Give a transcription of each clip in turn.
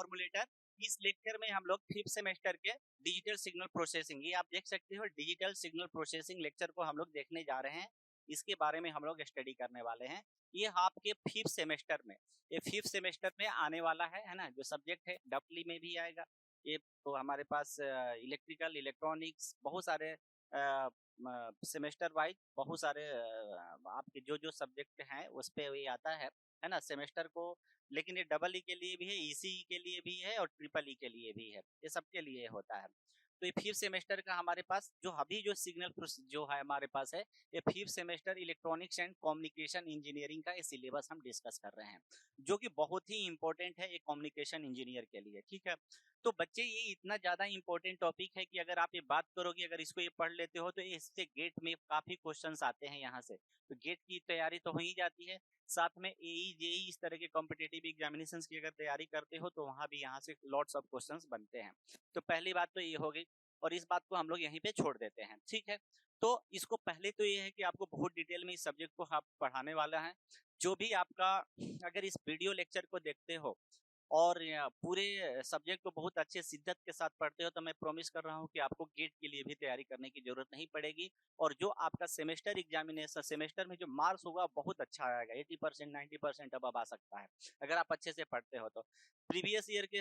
फॉर्मुलेटर। इस लेक्चर में हम लोग 5th सेमेस्टर के डिजिटल सिग्नल प्रोसेसिंग, ये आप देख सकते हो डिजिटल सिग्नल प्रोसेसिंग लेक्चर को हम लोग देखने जा रहे हैं। इसके बारे में हम लोग स्टडी करने वाले हैं। ये आपके 5th सेमेस्टर में, ये 5th सेमेस्टर में आने वाला है ना, जो सब्जेक्ट है डबली में भी आएगा। ये तो हमारे पास इलेक्ट्रिकल, इलेक्ट्रॉनिक्स, बहुत सारे सेमेस्टर वाइज बहुत सारे आपके जो सब्जेक्ट हैं उस पे ये आता है ना सेमेस्टर को। लेकिन ये डबल ई के लिए भी है, ईसीई के लिए भी है और ट्रिपल ई के लिए भी है, ये सबके लिए होता है। तो ये 5th सेमेस्टर का हमारे पास जो अभी जो सिग्नल जो है हमारे पास है, ये 5th semester electronics and communication engineering का ये सिलेबस हम डिस्कस कर रहे हैं, जो कि बहुत ही इंपॉर्टेंट है एक कम्युनिकेशन इंजीनियर के लिए। ठीक है, तो बच्चे ये इतना ज्यादा इंपॉर्टेंट टॉपिक है कि अगर आप ये बात करोगे, अगर इसको ये पढ़ लेते हो तो इससे गेट में काफी क्वेश्चंस आते हैं यहाँ से, तो गेट की तैयारी तो हो ही जाती है। साथ में एई जेई इस तरह के कॉम्पिटिटिव एग्जामिनेशंस की अगर तैयारी करते हो तो वहां भी यहाँ से लॉट्स ऑफ क्वेश्चंस बनते हैं। तो पहली बात तो ये हो गई और इस बात को हम लोग यहीं पे छोड़ देते हैं। ठीक है, तो इसको पहले तो ये है कि आपको बहुत डिटेल में इस सब्जेक्ट को आप पढ़ाने वाला है। जो भी आपका अगर इस वीडियो लेक्चर को देखते हो और पूरे सब्जेक्ट को बहुत अच्छे शिद्दत के साथ पढ़ते हो तो मैं प्रॉमिस कर रहा हूँ कि आपको गेट के लिए भी तैयारी करने की जरूरत नहीं पड़ेगी। और जो आपका सेमेस्टर एग्जामिनेशन, सेमेस्टर में जो मार्क्स होगा बहुत अच्छा आएगा, 80% 90% अब आ सकता है अगर आप अच्छे से पढ़ते हो तो। प्रीवियस ईयर के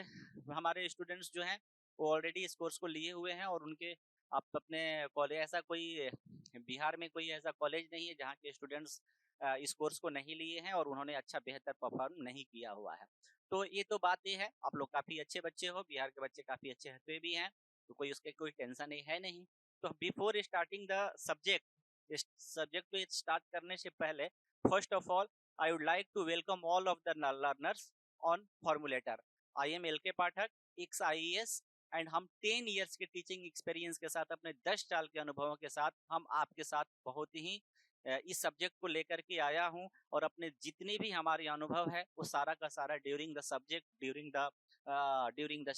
हमारे स्टूडेंट्स जो हैं वो ऑलरेडी इस कोर्स को लिए हुए हैं और उनके आप अपने कॉलेज, ऐसा कोई बिहार में कोई ऐसा कॉलेज नहीं है जहाँ के स्टूडेंट्स इस कोर्स को नहीं लिए हैं और उन्होंने अच्छा बेहतर परफॉर्म नहीं किया हुआ है। तो ये तो बात ये है, आप लोग काफी अच्छे बच्चे हो, बिहार के बच्चे काफी अच्छे हते भी हैं, तो कोई उसके कोई टेंशन है नहीं। तो बिफोर स्टार्टिंग द सब्जेक्ट, इस सब्जेक्ट को स्टार्ट करने से पहले first of all I would like to welcome all of the learners on formulator. I am LK Pathak, ex IAS, and हम 10 इयर्स के टीचिंग एक्सपीरियंस के साथ, अपने 10 साल के अनुभवों के साथ हम आपके साथ बहुत ही इस सब्जेक्ट को लेकर के आया हूं और अपने जितने भी हमारे अनुभव है वो सारा का सारा during the subject, during the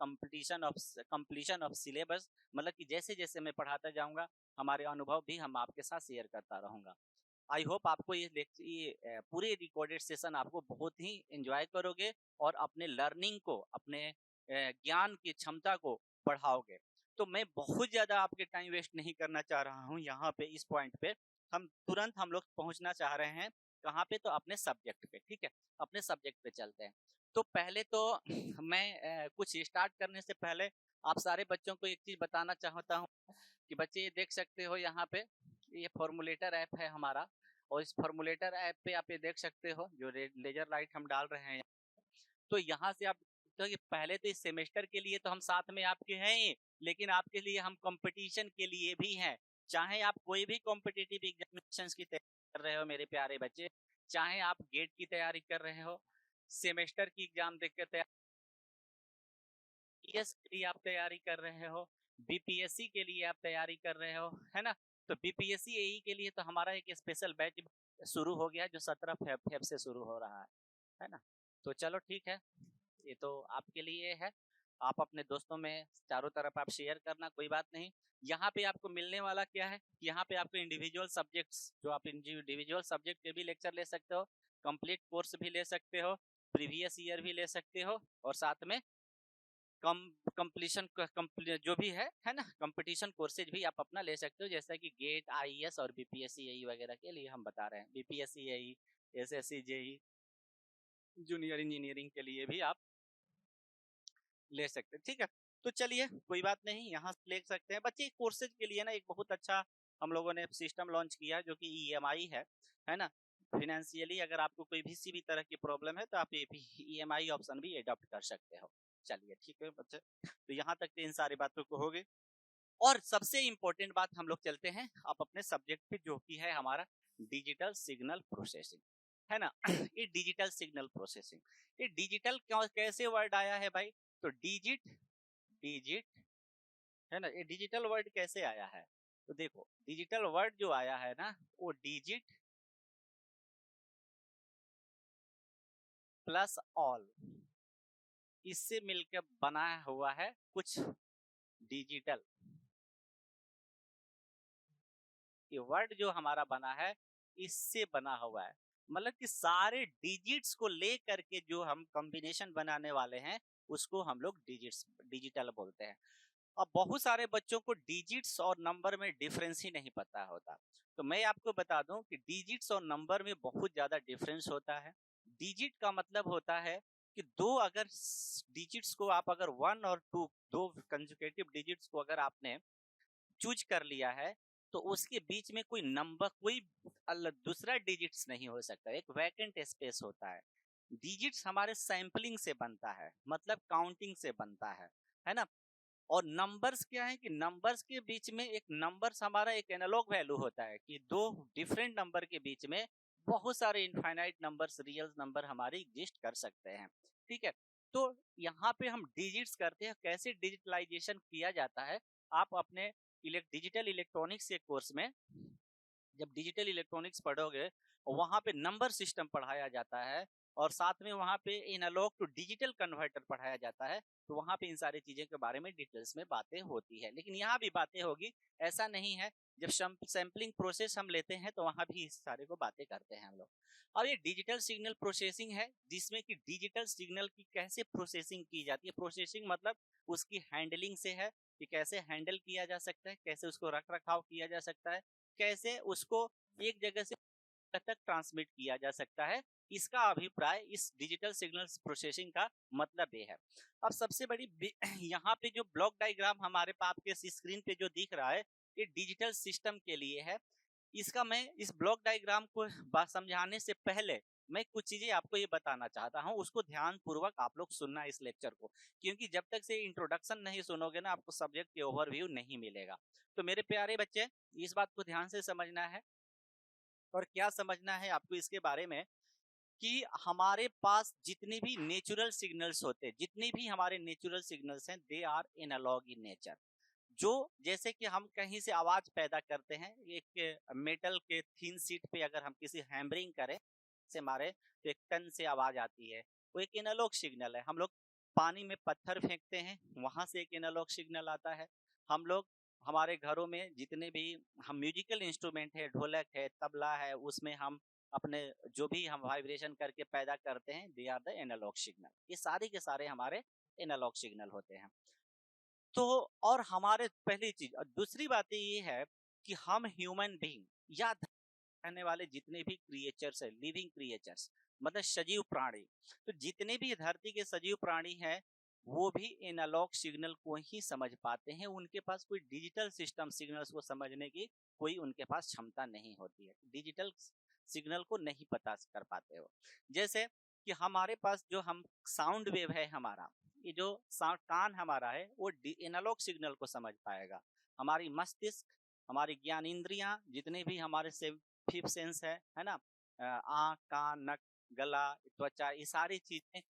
completion of syllabus, मतलब कि जैसे जैसे मैं पढ़ाता जाऊंगा हमारे अनुभव भी हम आपके साथ शेयर करता रहूंगा। आई होप आपको ये पूरे रिकॉर्डेड सेशन आपको बहुत ही एंजॉय करोगे और अपने लर्निंग को, अपने ज्ञान की क्षमता को बढ़ाओगे। तो मैं बहुत ज्यादा आपके टाइम वेस्ट नहीं करना चाह रहा हूँ यहाँ पे, इस पॉइंट पे हम लोग पहुंचना चाह रहे हैं कहाँ पे, तो अपने सब्जेक्ट पे। ठीक है, अपने सब्जेक्ट पे चलते हैं। तो पहले तो मैं कुछ स्टार्ट करने से पहले आप सारे बच्चों को एक चीज बताना चाहता हूँ कि बच्चे ये देख सकते हो यहाँ पे, ये फॉर्मुलेटर ऐप है हमारा, और इस फॉर्मुलेटर ऐप पे आप ये देख सकते हो जो लेजर लाइट हम डाल रहे हैं। तो यहाँ से आप तो ये पहले तो इस सेमेस्टर के लिए तो हम साथ में आपके हैं, लेकिन आपके लिए हम कंपटीशन के लिए भी हैं। चाहे आप कोई भी कॉम्पिटिटिव एग्जामिनेशंस की तैयारी कर रहे हो मेरे प्यारे बच्चे, चाहे आप गेट की तैयारी कर रहे हो, सेमेस्टर की एग्जाम देख के तैयारी आप तैयारी कर रहे हो, BPSC के लिए आप तैयारी कर रहे हो, है ना। तो BPSC AE के लिए तो हमारा एक स्पेशल बैच शुरू हो गया जो 17 फेब से शुरू हो रहा है ना। तो चलो ठीक है, ये तो आपके लिए है, आप अपने दोस्तों में चारों तरफ आप शेयर करना, कोई बात नहीं। यहाँ पे आपको मिलने वाला क्या है, यहाँ पे आपको इंडिविजुअल सब्जेक्ट्स, जो आप इंडिविजुअल सब्जेक्ट के भी लेक्चर ले सकते हो, कंप्लीट कोर्स भी ले सकते हो, प्रीवियस ईयर भी ले सकते हो, और साथ में कंप्लीशन जो भी है ना, कंपटीशन कोर्सेज भी आप अपना ले सकते हो, जैसा कि गेट, IAS और BPSC AE वगैरह के लिए हम बता रहे हैं। BPSC AE, SSC JE, junior engineering के लिए भी आप ले सकते हैं। ठीक है, तो चलिए कोई बात नहीं, यहाँ से ले सकते हैं बच्चे। कोर्सेज के लिए ना एक बहुत अच्छा हम लोगों ने सिस्टम लॉन्च किया जो कि EMI है ना। फाइनेंशियली अगर आपको कोई भी किसी भी तरह की प्रॉब्लम है तो आप EMI ऑप्शन भी अडॉप्ट कर सकते हो। चलिए ठीक है बच्चे, तो यहाँ तक इन सारी बातों को हो गई। और सबसे इंपॉर्टेंट बात हम लोग चलते हैं आप अपने सब्जेक्ट पे, जो कि है हमारा डिजिटल सिग्नल प्रोसेसिंग, है ना। ये डिजिटल सिग्नल प्रोसेसिंग, ये डिजिटल कैसे वर्ड आया है भाई, तो डिजिट है ना, ये डिजिटल वर्ड कैसे आया है, तो देखो डिजिटल वर्ड जो आया है ना, वो डिजिट प्लस ऑल, इससे मिलकर बनाया हुआ है कुछ डिजिटल। ये वर्ड जो हमारा बना है इससे बना हुआ है। मतलब कि सारे डिजिट्स को ले करके जो हम कॉम्बिनेशन बनाने वाले हैं उसको हम लोग डिजिटल बोलते हैं। अब बहुत सारे बच्चों को डिजिट्स और नंबर में डिफरेंस ही नहीं पता होता, तो मैं आपको बता दूं कि डिजिट्स और नंबर में बहुत ज्यादा डिफरेंस होता है। डिजिट का मतलब होता है कि दो अगर डिजिट्स को आप अगर 1 और 2 दो कंसेक्यूटिव डिजिट्स को अगर आपने चूज कर लिया है तो उसके बीच में कोई नंबर कोई दूसरा डिजिट्स नहीं हो सकता, एक वैकेंट स्पेस होता है। डिजिट्स हमारे सैंपलिंग से बनता है, मतलब काउंटिंग से बनता है ना। और नंबर्स क्या है कि नंबर्स के बीच में एक नंबर्स हमारा एक एनालॉग वैल्यू होता है कि दो डिफरेंट नंबर के बीच में बहुत सारे इनफाइनाइट नंबर्स रियल नंबर हमारे एग्जिस्ट कर सकते हैं, ठीक है। तो यहाँ पे हम डिजिट्स करते हैं, कैसे डिजिटलाइजेशन किया जाता है। आप अपने डिजिटल इलेक्ट्रॉनिक्स के कोर्स में जब डिजिटल इलेक्ट्रॉनिक्स पढ़ोगे वहां पे नंबर सिस्टम पढ़ाया जाता है और साथ में वहां पे एनालॉग टू डिजिटल कन्वर्टर पढ़ाया जाता है, तो वहां पे इन सारी चीजें के बारे में डिटेल्स में बातें होती है। लेकिन यहाँ भी बातें होगी, ऐसा नहीं है। जब सैम्पलिंग प्रोसेस हम लेते हैं तो वहां भी इस सारे को बातें करते हैं हम लोग। अब ये डिजिटल सिग्नल प्रोसेसिंग है जिसमें कि डिजिटल सिग्नल की कैसे प्रोसेसिंग की जाती है। प्रोसेसिंग मतलब उसकी हैंडलिंग से है कि कैसे हैंडल किया जा सकता है, कैसे उसको रख रखाव किया जा सकता है, कैसे उसको एक जगह से तक ट्रांसमिट किया जा सकता है। इसका अभिप्राय इस डिजिटल सिग्नल प्रोसेसिंग का मतलब ये है। अब सबसे बड़ी यहाँ पे जो ब्लॉक डायग्राम हमारे पास आपके स्क्रीन पे जो दिख रहा है ये डिजिटल सिस्टम के लिए है। इसका मैं इस ब्लॉक डायग्राम को समझाने से पहले मैं कुछ चीजें आपको ये बताना चाहता हूँ, उसको ध्यान पूर्वक आप लोग सुनना इस लेक्चर को, क्योंकि जब तक से इंट्रोडक्शन नहीं सुनोगे ना आपको सब्जेक्ट के ओवरव्यू नहीं मिलेगा। तो मेरे प्यारे बच्चे इस बात को ध्यान से समझना है। और क्या समझना है आपको इसके बारे में कि हमारे पास जितने भी नेचुरल सिग्नल्स होते हैं, जितने भी हमारे नेचुरल सिग्नल्स हैं, they are analogue in nature. जो जैसे कि हम कहीं से आवाज पैदा करते हैं, एक मेटल के थीन सीट पे अगर हम किसी हैमरिंग करें से मारे तो एक टन से आवाज आती है, वो एक एनालॉग सिग्नल है। हम लोग पानी में पत्थर फेंकते हैं, वहां से एक एनालॉग सिग्नल आता है। हम लोग हमारे घरों में जितने भी हम म्यूजिकल इंस्ट्रूमेंट है, ढोलक है, तबला है, उसमें हम अपने जो भी हम वाइब्रेशन करके पैदा करते हैं, they are the analogue signal. ये सारे के सारे हमारे एनालॉग सिग्नल होते हैं। तो और हमारे पहली चीज और दूसरी बात ये है कि हम ह्यूमन बीइंग या रहने वाले जितने भी क्रिएचर्स है, लिविंग क्रिएचर्स मतलब सजीव प्राणी, तो जितने भी धरती के सजीव प्राणी हैं वो भी एनालॉग सिग्नल को ही समझ पाते हैं। उनके पास कोई डिजिटल सिस्टम सिग्नल्स को समझने की कोई उनके पास क्षमता नहीं होती है, डिजिटल सिग्नल को नहीं पता कर पाते हो। जैसे कि हमारे पास जो हम साउंड वेव है, हमारा ये जो साउंड कान हमारा है वो एनालॉग सिग्नल को समझ पाएगा। हमारी मस्तिष्क, हमारी ज्ञान इंद्रियां, जितने भी हमारे से फिफ्थ सेंस है ना, आँख, कान, नक, गला, त्वचा, ये सारी चीजें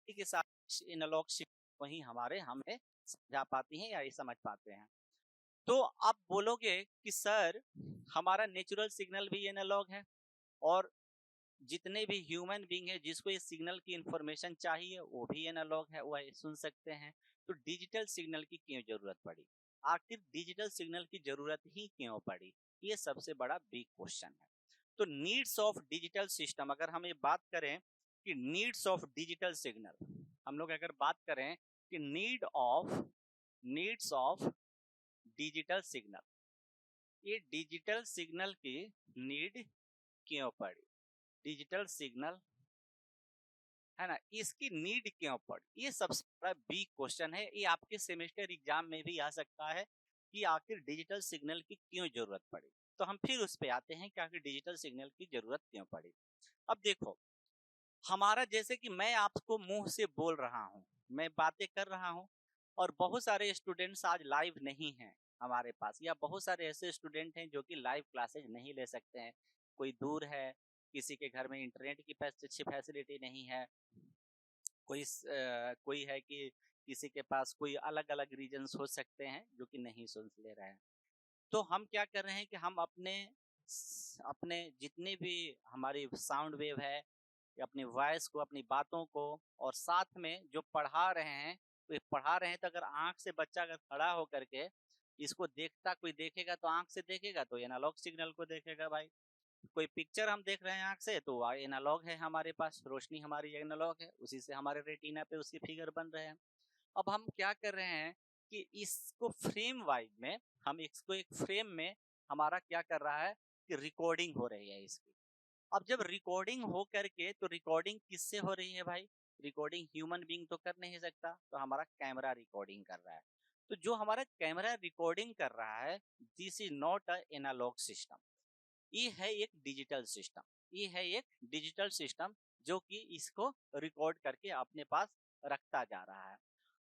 के साथ एनालॉग सिग्नल वही हमारे हमें समझा पाती हैं या ये समझ पाते हैं। तो आप बोलोगे कि सर हमारा नेचुरल सिग्नल भी एनालॉग है और जितने भी ह्यूमन बीइंग है जिसको इस सिग्नल की इंफॉर्मेशन चाहिए वो भी एनालॉग है, वो सुन सकते हैं, तो डिजिटल सिग्नल की क्यों जरूरत पड़ी? आखिर डिजिटल सिग्नल की जरूरत ही क्यों पड़ी? ये सबसे बड़ा बिग क्वेश्चन है। तो नीड्स ऑफ डिजिटल सिस्टम, अगर हम ये बात करें कि नीड्स ऑफ डिजिटल सिग्नल, हम लोग अगर बात करें कि नीड्स ऑफ डिजिटल सिग्नल, ये डिजिटल सिग्नल की नीड क्यों पड़ी? डिजिटल सिग्नल है ना, इसकी नीड क्यों पड़ी? ये सबसे बड़ा बिग क्वेश्चन है। ये आपके सेमेस्टर एग्जाम में भी आ सकता है कि आखिर डिजिटल सिग्नल की क्यों जरूरत पड़ी। तो हम फिर उस पे आते हैं कि आखिर डिजिटल सिग्नल की जरूरत क्यों पड़ी। अब देखो, हमारा जैसे कि मैं आपको मुंह से बोल रहा हूँ, मैं बातें कर रहा हूँ और बहुत सारे स्टूडेंट्स आज लाइव नहीं हैं हमारे पास, या बहुत सारे ऐसे स्टूडेंट हैं जो कि लाइव क्लासेज नहीं ले सकते हैं। कोई दूर है, किसी के घर में इंटरनेट की अच्छी फैसिलिटी नहीं है, कोई है कि किसी के पास कोई अलग अलग रीजन्स हो सकते हैं जो कि नहीं सुन ले रहे हैं। तो हम क्या कर रहे हैं कि हम अपने अपने जितने भी हमारी साउंड वेव है, अपनी वॉइस को, अपनी बातों को, और साथ में जो पढ़ा रहे हैं तो पढ़ा रहे हैं, तो अगर आंख से बच्चा अगर खड़ा होकर के इसको देखता, कोई देखेगा तो आंख से देखेगा तो एनालॉग सिग्नल को देखेगा भाई। कोई पिक्चर हम देख रहे हैं आंख से तो एनालॉग है, हमारे पास रोशनी हमारी एनालॉग है, उसी से हमारे रेटिना पे उसके फिगर बन रहे हैं। अब हम क्या कर रहे हैं कि इसको फ्रेम वाइज में, हम इसको एक फ्रेम में हमारा क्या कर रहा है कि रिकॉर्डिंग हो रही है इसकी। अब जब रिकॉर्डिंग हो करके, तो रिकॉर्डिंग किससे हो रही है भाई? रिकॉर्डिंग ह्यूमन बीइंग तो कर नहीं सकता, तो हमारा कैमरा रिकॉर्डिंग कर रहा है। तो जो हमारा कैमरा रिकॉर्डिंग कर रहा है, this is not a analogue system, ये है एक डिजिटल सिस्टम। ये है एक डिजिटल सिस्टम जो कि इसको रिकॉर्ड करके अपने पास रखता जा रहा है।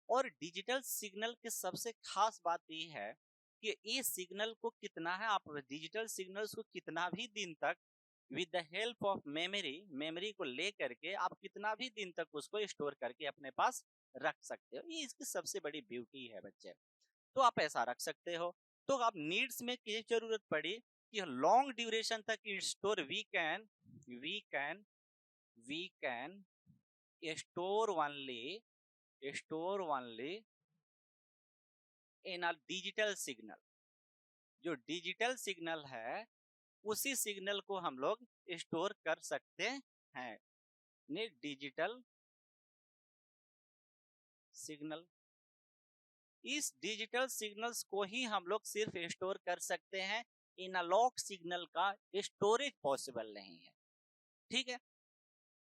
और डिजिटल सिग्नल की सबसे खास बात ये है कि ये सिग्नल को कितना है, आप डिजिटल सिग्नल्स को कितना भी दिन तक with the help of memory को ले करके आप कितना भी दिन तक उसको स्टोर करके अपने पास रख सकते हो। ये इसकी सबसे बड़ी ब्यूटी है बच्चे। तो आप ऐसा रख सकते हो। तो आप नीड्स में क्या जरूरत पड़ी कि लॉन्ग ड्यूरेशन तक store we can store only in a digital signal. जो डिजिटल सिग्नल है उसी सिग्नल को हम लोग स्टोर कर सकते हैं। डिजिटल सिग्नल, इस डिजिटल सिग्नल्स को ही हम लोग सिर्फ स्टोर कर सकते हैं, एनालॉग सिग्नल का स्टोरेज पॉसिबल नहीं है। ठीक है,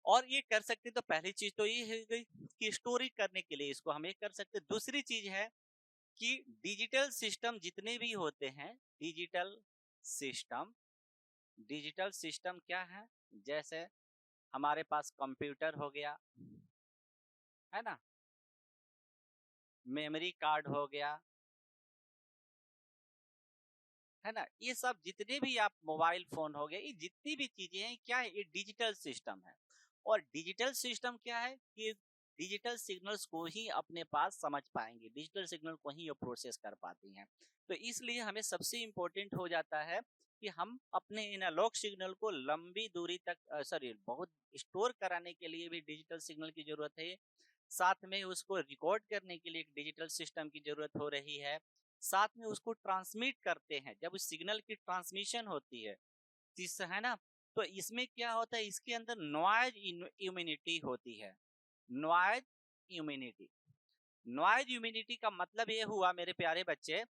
और ये कर सकते तो पहली चीज तो ये है कि स्टोरेज करने के लिए इसको हम ये कर सकते। दूसरी चीज है कि डिजिटल सिस्टम जितने भी होते हैं, डिजिटल सिस्टम क्या है? जैसे हमारे पास कंप्यूटर हो गया, है ना, मेमोरी कार्ड हो गया, है ना, ये सब जितने भी आप मोबाइल फोन हो गया, ये जितनी भी चीजें हैं क्या है, ये डिजिटल सिस्टम है। और डिजिटल सिस्टम क्या है कि डिजिटल सिग्नल्स को ही अपने पास समझ पाएंगे, डिजिटल सिग्नल को ही प्रोसेस कर पाती हैं। तो इसलिए हमें सबसे इम्पोर्टेंट हो जाता है कि हम अपने एनालॉग सिग्नल को लंबी दूरी तक बहुत स्टोर कराने के लिए भी डिजिटल सिग्नल की जरूरत है। साथ में उसको रिकॉर्ड करने के लिए एक डिजिटल सिस्टम की जरूरत हो रही है। साथ में उसको ट्रांसमिट करते हैं, जब उस सिग्नल की ट्रांसमिशन होती है, है ना, तो इसमें क्या होता है, इसके अंदर नॉइज इम्यूनिटी होती है। नॉइज इम्यूनिटी का मतलब ये हुआ मेरे प्यारे बच्चे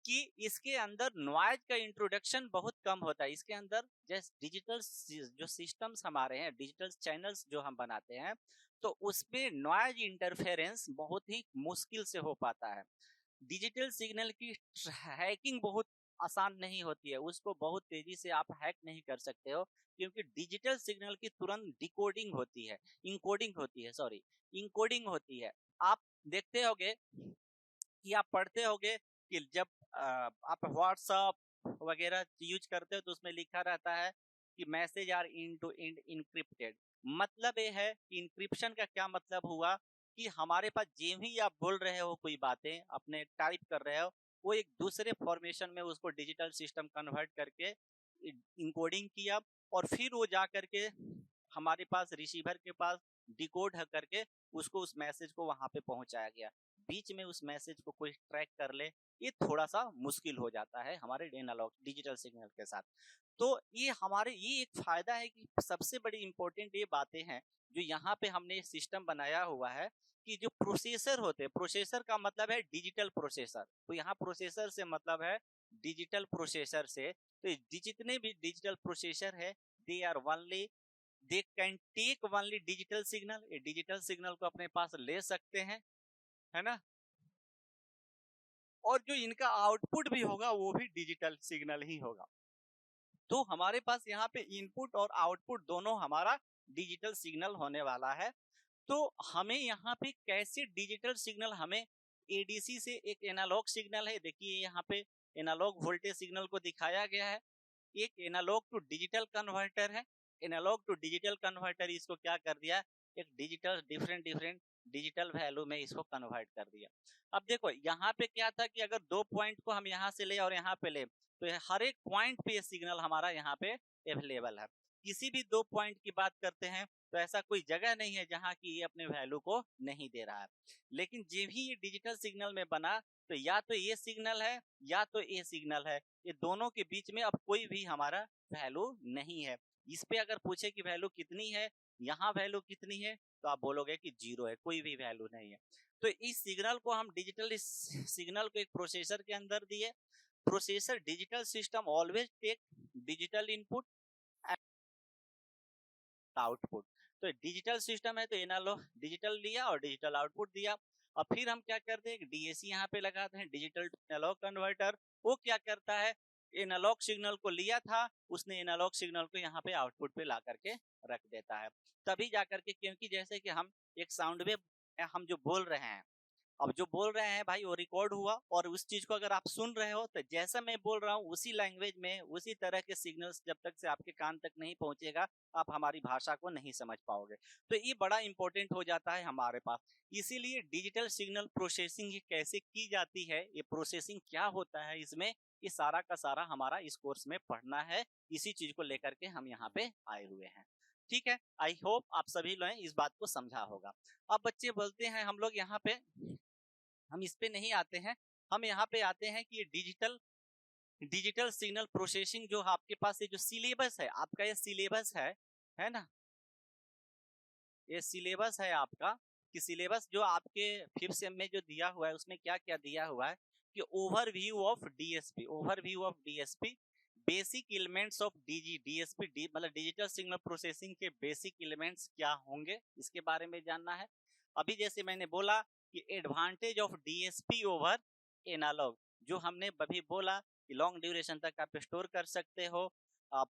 कि इसके अंदर नॉइज का इंट्रोडक्शन बहुत कम होता है। इसके अंदर जैसे डिजिटल जो सिस्टम्स हमारे हैं, डिजिटल चैनल्स जो हम बनाते हैं, तो उसमें नॉइज इंटरफेरेंस बहुत ही मुश्किल से हो पाता है। डिजिटल सिग्नल की हैकिंग बहुत आसान नहीं होती है, उसको बहुत तेजी से आप हैक नहीं कर सकते हो, क्योंकि डिजिटल सिग्नल की तुरंत डिकोडिंग होती है, इंकोडिंग होती है। आप देखते होगे कि आप पढ़ते होगे कि जब आप व्हाट्सएप वगैरह यूज करते हो तो उसमें लिखा रहता है कि message are end to end encrypted. मतलब ये है कि इनक्रिप्शन का क्या मतलब हुआ कि हमारे पास जो भी आप बोल रहे हो, कोई बातें अपने टाइप कर रहे हो, वो एक दूसरे फॉर्मेशन में उसको डिजिटल सिस्टम कन्वर्ट करके इनकोडिंग किया, और फिर वो जा करके हमारे पास रिसीवर के पास डिकोड करके उसको उस मैसेज को वहां पे पहुंचाया गया। बीच में उस मैसेज को कोई ट्रैक कर ले, ये थोड़ा सा मुश्किल हो जाता है हमारे एनालॉग डिजिटल सिग्नल के साथ। तो ये एक फायदा है कि सबसे बड़ी इंपॉर्टेंट ये बातें हैं जो यहाँ पे हमने सिस्टम बनाया हुआ है कि जो प्रोसेसर होते हैं, प्रोसेसर का मतलब है डिजिटल प्रोसेसर, तो यहाँ प्रोसेसर से मतलब है डिजिटल प्रोसेसर से। तो जितने भी डिजिटल प्रोसेसर है, they can take only digital signal, ये डिजिटल सिग्नल को अपने पास ले सकते हैं, है ना, और जो इनका आउटपुट भी होगा वो भी डिजिटल सिग्नल ही होगा। तो हमारे पास यहाँ पे इनपुट और आउटपुट दोनों हमारा डिजिटल सिग्नल होने वाला है। तो हमें यहाँ पे कैसे डिजिटल सिग्नल, हमें एडीसी से एक एनालॉग सिग्नल है, देखिए यहाँ पे एनालॉग वोल्टेज सिग्नल को दिखाया गया है, एक एनालॉग टू डिजिटल कन्वर्टर है। एनालॉग टू डिजिटल कन्वर्टर इसको क्या कर दिया, एक डिजिटल डिफरेंट डिजिटल वैल्यू में इसको कन्वर्ट कर दिया। अब देखो यहाँ पे क्या था कि अगर दो पॉइंट को हम यहाँ से ले और यहाँ पे ले, तो हर एक पॉइंट पे सिग्नल हमारा यहाँ पे अवेलेबल है। किसी भी दो पॉइंट की बात करते हैं तो ऐसा कोई जगह नहीं है जहां की ये अपने वैल्यू को नहीं दे रहा है। लेकिन जब भी ये डिजिटल सिग्नल में बना तो या तो ये सिग्नल है या तो ये सिग्नल है, ये दोनों के बीच में अब कोई भी हमारा वैल्यू नहीं है। इस पे अगर पूछे कि वैल्यू कितनी है, यहाँ वैल्यू कितनी है, तो आप बोलोगे कि 0 है, कोई भी वैल्यू नहीं है। तो इस सिग्नल को हम डिजिटल सिग्नल को एक प्रोसेसर के अंदर दिए। Processor digital system always tech digital input output. तो डिजिटल सिस्टम है तो एनालॉग डिजिटल लिया और डिजिटल आउटपुट दिया। और फिर हम क्या करते हैं, डीएसी यहाँ पे लगाते हैं, डिजिटल टू एनालॉग कन्वर्टर। वो क्या करता है, एनालॉग सिग्नल को लिया था, उसने एनालॉग सिग्नल को यहाँ पे आउटपुट पे ला करके रख देता है। तभी जाकर के, क्योंकि जैसे कि हम एक साउंड वेव हम जो बोल रहे हैं, अब जो बोल रहे हैं भाई वो रिकॉर्ड हुआ, और उस चीज को अगर आप सुन रहे हो तो जैसा मैं बोल रहा हूँ उसी लैंग्वेज में उसी तरह के सिग्नल्स जब तक से आपके कान तक नहीं पहुंचेगा आप हमारी भाषा को नहीं समझ पाओगे। तो ये बड़ा इंपॉर्टेंट हो जाता है हमारे पास। इसीलिए डिजिटल सिग्नल प्रोसेसिंग कैसे की जाती है, ये प्रोसेसिंग क्या होता है इसमें, ये सारा का सारा हमारा इस कोर्स में पढ़ना है। इसी चीज को लेकर के हम यहाँ पे आए हुए हैं। ठीक है, आई होप आप सभी लोग इस बात को समझा होगा। अब बच्चे बोलते हैं हम लोग यहाँ पे, हम इस पे नहीं आते हैं, हम यहाँ पे आते हैं कि डिजिटल सिग्नल प्रोसेसिंग जो आपके पास ये जो सिलेबस है आपका, ये सिलेबस है ना, ये सिलेबस है आपका, कि सिलेबस जो आपके 5th सेम में जो दिया हुआ है उसमें क्या क्या दिया हुआ है कि overview of DSP, basic elements of DSP मतलब डिजिटल सिग्नल प्रोसेसिंग के बेसिक एलिमेंट्स क्या होंगे इसके बारे में जानना है। अभी जैसे मैंने बोला कि advantage of DSP over analog, जो हमने अभी बोला कि लॉन्ग ड्यूरेशन तक आप स्टोर कर सकते हो। आप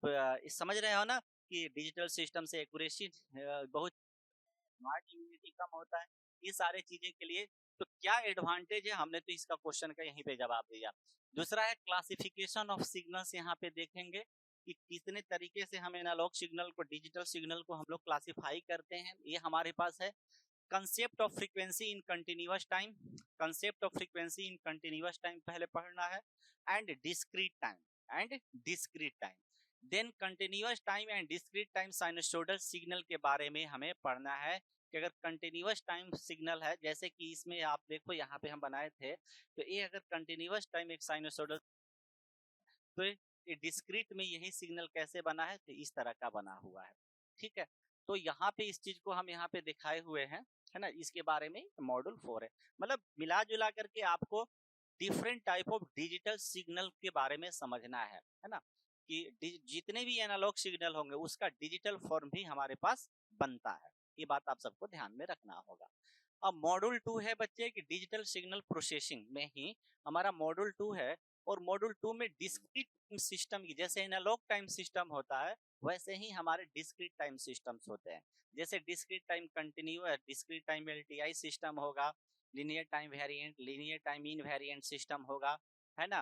समझ रहे हो ना कि डिजिटल सिस्टम से एक्यूरेसी बहुत, स्मार्ट इम्यूनिटी कम होता है, ये सारे चीजें के लिए तो क्या एडवांटेज है, हमने तो इसका क्वेश्चन का यहीं पे जवाब दिया। दूसरा है क्लासिफिकेशन ऑफ सिग्नल्स, यहाँ पे देखेंगे कि कितने तरीके से हम एनालॉग सिग्नल को डिजिटल सिग्नल को हम लोग क्लासिफाई करते हैं, ये हमारे पास है। Concept of frequency in continuous time, concept of frequency in continuous time पहले पढ़ना है, and discrete time, then continuous time and discrete time sinusoidal signal के बारे में हमें पढ़ना है कि अगर कंटिन्यूअस टाइम सिग्नल है, जैसे कि इसमें आप देखो यहाँ पे हम बनाए थे, तो ये अगर कंटिन्यूअस टाइम एक साइनसोइडल, तो ये डिस्क्रीट में यही सिग्नल कैसे बना है, तो इस तरह का बना हुआ है। ठीक है, तो यहाँ पे इस चीज को हम यहाँ पे दिखाए हुए हैं, है ना, इसके बारे में मॉड्यूल 4 है। मतलब मिला जुला करके आपको different type of digital signal के बारे में समझना है ना, कि जितने भी एनालॉग सिग्नल होंगे उसका डिजिटल फॉर्म भी हमारे पास बनता है, ये बात आप सबको ध्यान में रखना होगा। अब मॉड्यूल 2 है बच्चे कि डिजिटल सिग्नल प्रोसेसिंग में ही हमारा मॉड्यूल 2 है, और मॉड्यूल 2 में डिस्क्रीट टाइम सिस्टम की, जैसे एनालॉग टाइम सिस्टम होता है वैसे ही हमारे डिस्क्रीट टाइम सिस्टम्स होते हैं। जैसे discrete time continuous, discrete time LTI system होगा, linear time variant, linear time invariant system होगा, है ना,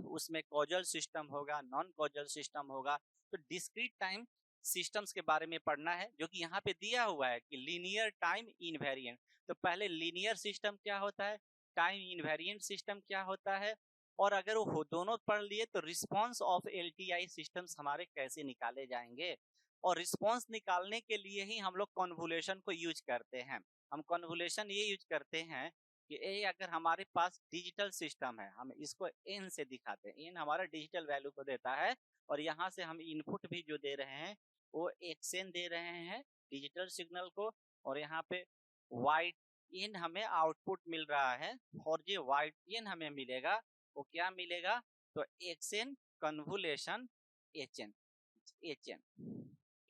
उसमें कॉजल सिस्टम होगा, नॉन कॉजल सिस्टम होगा। तो डिस्क्रीट टाइम सिस्टम्स के बारे में पढ़ना है, जो कि यहाँ पे दिया हुआ है कि लीनियर टाइम इनवेरिएंट। तो पहले लीनियर सिस्टम क्या होता है, टाइम इनवेरिएंट सिस्टम क्या होता है, और अगर वो दोनों पढ़ लिए तो रिस्पांस ऑफ एलटीआई सिस्टम्स हमारे कैसे निकाले जाएंगे। और रिस्पांस निकालने के लिए ही हम लोग कन्वोल्यूशन को यूज करते हैं। हम कन्वोल्यूशन ये यूज करते हैं कि ए अगर हमारे पास डिजिटल सिस्टम है, हम इसको एन से दिखाते हैं, एन हमारा डिजिटल वैल्यू को देता है, और यहाँ से हम इनपुट भी जो दे रहे हैं वो एक्सएन दे रहे हैं डिजिटल सिग्नल को, और यहाँ पे वाइट इन हमें आउटपुट मिल रहा है, और जो वाइट इन हमें मिलेगा वो क्या मिलेगा, तो एक्सएन कन्वोल्यूशन एचएन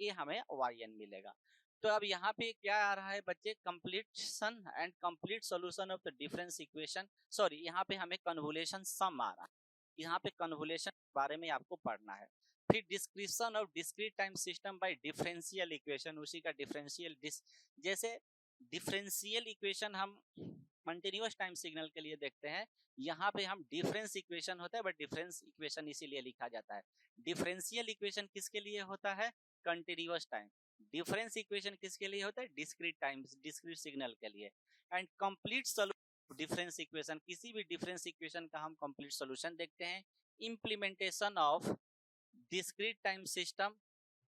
ये हमें वाईएन मिलेगा। तो अब यहाँ पे क्या आ रहा है बच्चे, completion and complete solution of the difference equation, sorry यहाँ पे हमें कन्वोल्यूशन सम आ रहा है, यहाँ पे कन्वोल्यूशन के बारे में आपको पढ़ना है। फिर description of discrete time system by differential equation, उसी का डिफरेंशियल जैसे डिफरेंशियल इक्वेशन हम कंटिन्यूअस टाइम सिग्नल के लिए देखते हैं, यहाँ पे हम डिफरेंस इक्वेशन होता है, बट डिफरेंस इक्वेशन इसीलिए लिखा जाता है। डिफरेंशियल इक्वेशन किसके लिए होता है, कंटिन्यूअस टाइम। डिफरेंस इक्वेशन किसके लिए होता है, डिस्क्रीट टाइम, डिस्क्रीट सिग्नल के लिए। And complete solution difference equation, किसी भी डिफरेंस इक्वेशन का हम कंप्लीट सॉल्यूशन देखते हैं। Implementation of discrete time system,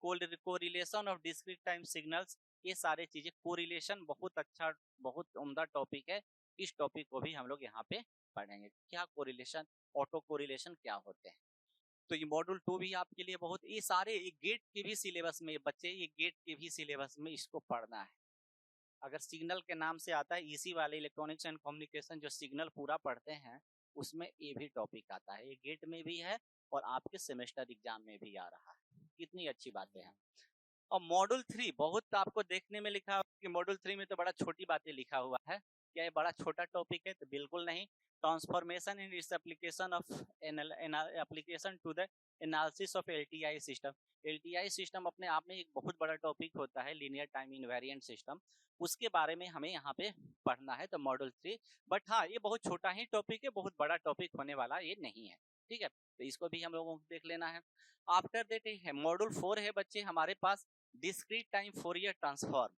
correlation of discrete time signals, ये सारे चीजें। कोरिलेशन बहुत अच्छा, बहुत उम्दा टॉपिक है, इस टॉपिक को भी हम लोग यहाँ पे पढ़ेंगे। क्या कोरिलेशन, ऑटो कोरिलेशन क्या होते हैं। तो ये मॉड्यूल 2 भी आपके लिए बहुत, ये सारे गेट के भी सिलेबस में बच्चे, ये गेट के भी सिलेबस में इसको पढ़ना है। अगर सिग्नल के नाम से आता है इसी वाले इलेक्ट्रॉनिक्स एंड कम्युनिकेशन, जो सिग्नल पूरा पढ़ते हैं उसमें ये भी टॉपिक आता है, ये गेट में भी है और आपके सेमेस्टर एग्जाम में भी आ रहा है। कितनी अच्छी बातें हैं। और मॉड्यूल 3 बहुत आपको देखने में लिखा कि मॉड्यूल 3 में तो बड़ा छोटी बातें लिखा हुआ है। क्या ये बड़ा छोटा टॉपिक है? तो बिल्कुल नहीं। Transformation in its application of application to the analysis of LTI system. LTI system अपने आप में एक बहुत बड़ा टॉपिक होता है, लीनियर टाइम इनवेरिएंट सिस्टम, उसके बारे में हमें यहाँ पे पढ़ना है। तो मॉड्यूल 3, बट हाँ ये बहुत छोटा ही टॉपिक है, बहुत बड़ा टॉपिक होने वाला ये नहीं है, ठीक है। तो इसको भी हम लोगों को देख लेना है। आफ्टर दैट है मॉड्यूल 4 है बच्चे हमारे पास डिस्क्रीट टाइम फोरियर ट्रांसफॉर्म।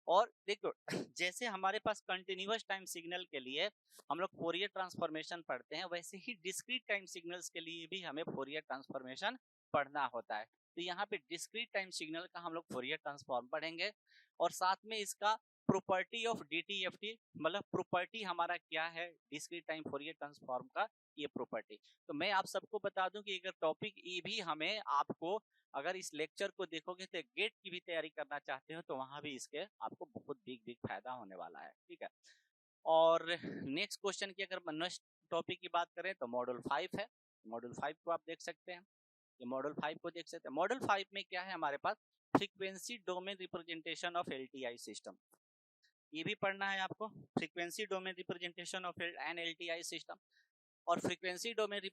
और देखो जैसे हमारे पास कंटिन्यूअस टाइम सिग्नल के लिए हम लोग फोरियर ट्रांसफॉर्मेशन पढ़ते हैं, वैसे ही डिस्क्रीट टाइम सिग्नल्स के लिए भी हमें फोरियर ट्रांसफॉर्मेशन पढ़ना होता है। तो यहाँ पे डिस्क्रीट टाइम सिग्नल का हम लोग फोरियर ट्रांसफॉर्म पढ़ेंगे और साथ में इसका प्रॉपर्टी ऑफ डीटीएफटी, मतलब प्रॉपर्टी हमारा क्या है डिस्क्रीट टाइम फोरियर ट्रांसफॉर्म का, ये प्रॉपर्टी। तो मैं आप सबको बता दूं कि अगर टॉपिक ये भी हमें आपको, अगर इस लेक्चर को देखोगे तो गेट की भी तैयारी करना चाहते हो तो वहां भी इसके आपको बहुत बिग फायदा होने वाला है, ठीक है। और नेक्स्ट क्वेश्चन की अगर नेक्स्ट टॉपिक की बात करें तो मॉड्यूल 5 है। मॉड्यूल 5 को आप देख सकते हैं, ये मॉड्यूल 5 को देख सकते हैं। मॉड्यूल 5 में क्या है हमारे पास, frequency domain representation of LTI system, ये भी पढ़ना है आपको। Frequency domain representation of an LTI system और frequency domain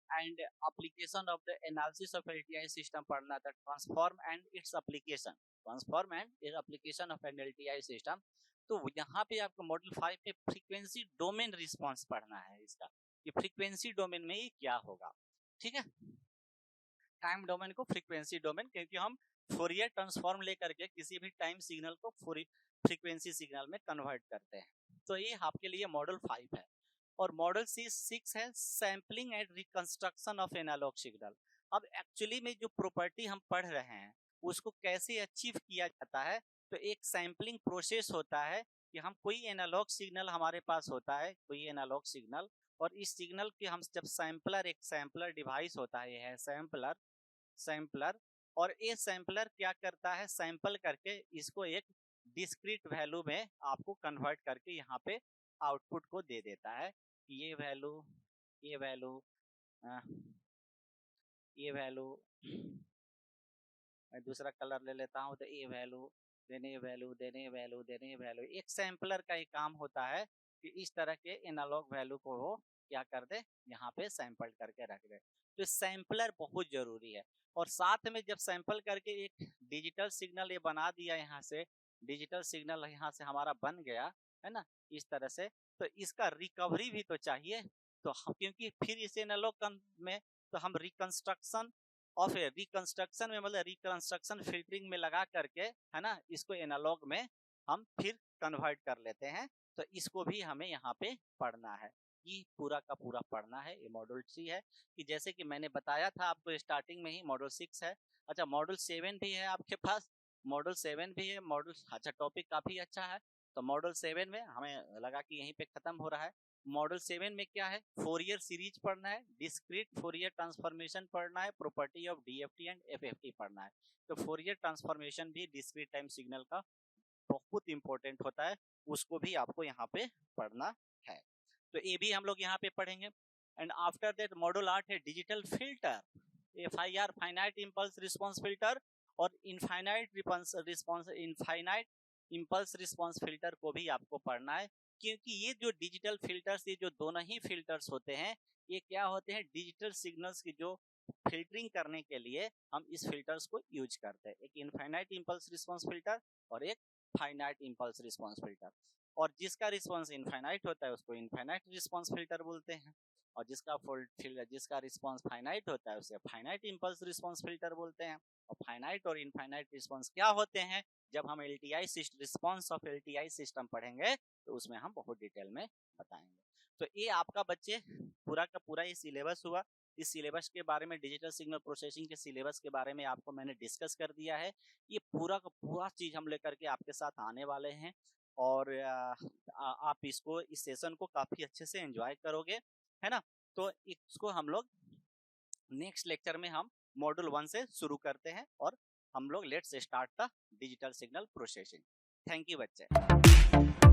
and application of the analysis of LTI system पढ़ना था। Transform and its application, transform and its application of an LTI system. तो यहाँ पे आपको मॉड्यूल 5 में फ्रीक्वेंसी डोमेन रिस्पॉन्स पढ़ना है इसका, कि फ्रीक्वेंसी डोमेन में ये क्या होगा, ठीक है। टाइम डोमेन को फ्रीक्वेंसी डोमेन, क्योंकि हम फोरियर ट्रांसफॉर्म लेकर के किसी भी टाइम सिग्नल को फ्रीक्वेंसी सिग्नल में कन्वर्ट करते हैं। तो ये आपके लिए मॉड्यूल 5 है। और मॉडल 6 है sampling and reconstruction of analog signal. अब एक्चुअली में जो प्रॉपर्टी हम पढ़ रहे हैं उसको कैसे अचीव किया जाता है, तो एक सैम्पलिंग प्रोसेस होता है कि हम कोई एनालॉग सिग्नल हमारे पास होता है, कोई एनालॉग सिग्नल, और इस सिग्नल के हम जब सैम्पलर, एक सैम्पलर डिवाइस होता है, यह है सैम्पलर, और ये सैम्पलर क्या करता है, सैंपल करके इसको एक डिस्क्रीट वैल्यू में आपको कन्वर्ट करके यहाँ पे आउटपुट को दे देता है। ये वैल्यू, ये वैल्यू, ये वैल्यू, मैं दूसरा कलर ले लेता हूँ, तो ये वैल्यू देने, वैल्यू देने, वैल्यू देने, वैल्यू। एक सैम्पलर का एक काम होता है कि इस तरह के एनालॉग वैल्यू को वो क्या कर दे, यहाँ पे सैंपल करके रख दे। तो सैम्पलर बहुत जरूरी है। और साथ में जब सैंपल करके एक डिजिटल सिग्नल ये बना दिया, यहाँ से डिजिटल सिग्नल यहाँ से हमारा बन गया है ना, इस तरह से, तो इसका रिकवरी भी तो चाहिए। तो क्योंकि फिर इस एनालॉग में तो हम रिकंस्ट्रक्शन ऑफ रिकंस्ट्रक्शन में, मतलब रिकंस्ट्रक्शन फिल्टरिंग में लगा करके, है ना, इसको एनालॉग में हम फिर कन्वर्ट कर लेते हैं। तो इसको भी हमें यहाँ पे पढ़ना है, ये पूरा का पूरा पढ़ना है। ये मॉड्यूल 3 है, कि जैसे कि मैंने बताया था आपको स्टार्टिंग में ही, मॉड्यूल 6 है। अच्छा मॉड्यूल 7 भी है आपके पास, मॉड्यूल 7 भी है। मॉड्यूल, अच्छा टॉपिक काफी अच्छा है। तो मॉड्यूल 7 में हमें लगा कि यहीं पे खत्म हो रहा है। मॉड्यूल 7 में क्या है, फोरियर सीरीज पढ़ना है, डिस्क्रीट फोरियर ट्रांसफॉर्मेशन पढ़ना है, property of DFT and FFT पढ़ना है। तो फोरियर ट्रांसफॉर्मेशन भी डिस्क्रीट टाइम सिग्नल का बहुत इंपॉर्टेंट होता है, उसको भी आपको यहाँ पे पढ़ना है। तो ये भी हम लोग यहाँ पे पढ़ेंगे। एंड आफ्टर दैट मॉड्यूल 8 है digital filter, FIR finite impulse response filter, और इनफाइनाइट इंपल्स रिस्पॉन्स फिल्टर को भी आपको पढ़ना है। क्योंकि ये जो डिजिटल फिल्टर्स, ये जो दोनों ही फिल्टर्स होते हैं, ये क्या होते हैं, डिजिटल सिग्नल्स की जो फिल्टरिंग करने के लिए हम इस फिल्टर्स को यूज करते हैं। एक इनफाइनाइट इंपल्स रिस्पॉन्स फिल्टर और एक फाइनाइट इंपल्स रिस्पॉन्स फिल्टर। और जिसका रिस्पॉन्स इनफाइनाइट होता है उसको इनफाइनाइट रिस्पॉन्स फिल्टर बोलते हैं, और जिसका रिस्पॉन्स फाइनाइट होता है उसे फाइनाइट इंपल्स रिस्पॉन्स फिल्टर बोलते हैं। और फाइनाइट और इनफाइनाइट रिस्पॉन्स क्या होते हैं, जब हम रिस्पॉन्स ऑफ एलटीआई सिस्टम पढ़ेंगे तो उसमें हम बहुत डिटेल में बताएंगे। तो ये आपका बच्चे पूरा का पूरा ये सिलेबस हुआ। इस सिलेबस के बारे में, डिजिटल सिग्नल प्रोसेसिंग के सिलेबस के बारे में आपको मैंने डिस्कस कर दिया है। ये पूरा का पूरा चीज हम लेकर के आपके साथ आने वाले हैं और आप इसको, इस सेशन को काफी अच्छे से एंजॉय करोगे, है ना। तो इसको हम लोग नेक्स्ट लेक्चर में हम मॉड्यूल 1 से शुरू करते हैं और हम लोग let's start the digital signal processing. Thank you बच्चे।